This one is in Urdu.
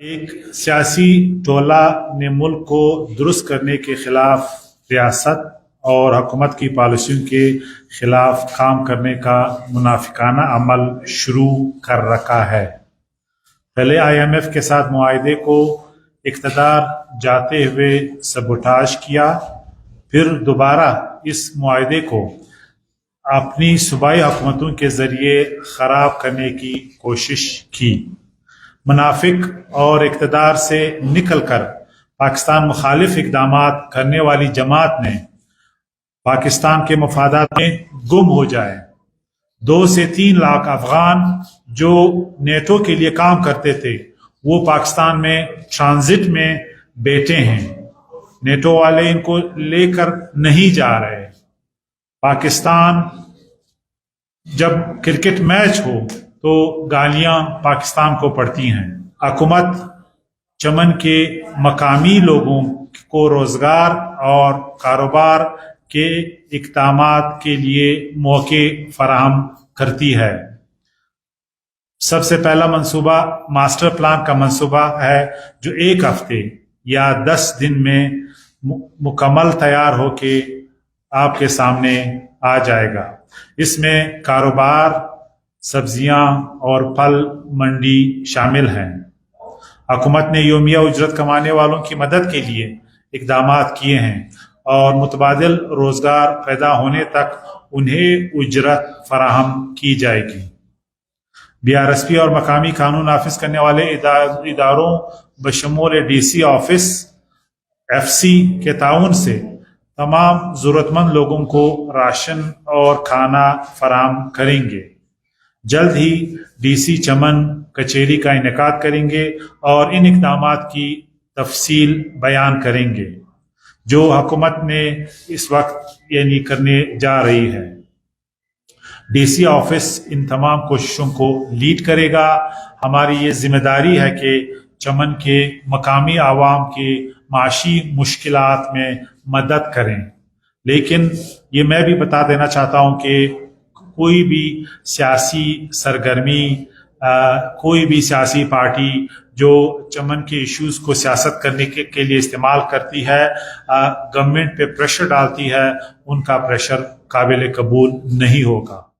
ایک سیاسی ٹولہ نے ملک کو درست کرنے کے خلاف ریاست اور حکومت کی پالیسیوں کے خلاف کام کرنے کا منافقانہ عمل شروع کر رکھا ہے۔ پہلے IMF کے ساتھ معاہدے کو اقتدار جاتے ہوئے سبوٹاژ کیا، پھر دوبارہ اس معاہدے کو اپنی صوبائی حکومتوں کے ذریعے خراب کرنے کی کوشش کی۔ منافق اور اقتدار سے نکل کر پاکستان مخالف اقدامات کرنے والی جماعت نے پاکستان کے مفادات میں گم ہو جائے۔ 2 سے 3 لاکھ افغان جو نیٹو کے لیے کام کرتے تھے وہ پاکستان میں ٹرانزٹ میں بیٹھے ہیں۔ نیٹو والے ان کو لے کر نہیں جا رہے۔ پاکستان جب کرکٹ میچ ہو تو گالیاں پاکستان کو پڑتی ہیں۔ حکومت چمن کے مقامی لوگوں کو روزگار اور کاروبار کے اقدامات کے لیے موقع فراہم کرتی ہے۔ سب سے پہلا منصوبہ ماسٹر پلان کا منصوبہ ہے جو 1 ہفتے یا 10 دن میں مکمل تیار ہو کے آپ کے سامنے آ جائے گا۔ اس میں کاروبار، سبزیاں اور پھل منڈی شامل ہیں۔ حکومت نے یومیہ اجرت کمانے والوں کی مدد کے لیے اقدامات کیے ہیں اور متبادل روزگار پیدا ہونے تک انہیں اجرت فراہم کی جائے گی۔ BRSP اور مقامی قانون نافذ کرنے والے اداروں بشمول DC آفس FC کے تعاون سے تمام ضرورت مند لوگوں کو راشن اور کھانا فراہم کریں گے۔ جلد ہی DC چمن کچہری کا انعقاد کریں گے اور ان اقدامات کی تفصیل بیان کریں گے جو حکومت نے اس وقت کرنے جا رہی ہے۔ DC آفس ان تمام کوششوں کو لیڈ کرے گا۔ ہماری یہ ذمہ داری ہے کہ چمن کے مقامی عوام کے معاشی مشکلات میں مدد کریں، لیکن یہ میں بھی بتا دینا چاہتا ہوں کہ کوئی بھی سیاسی سرگرمی، کوئی بھی سیاسی پارٹی جو چمن کے ایشوز کو سیاست کرنے کے لیے استعمال کرتی ہے، گورنمنٹ پہ پریشر ڈالتی ہے، ان کا پریشر قابل قبول نہیں ہوگا۔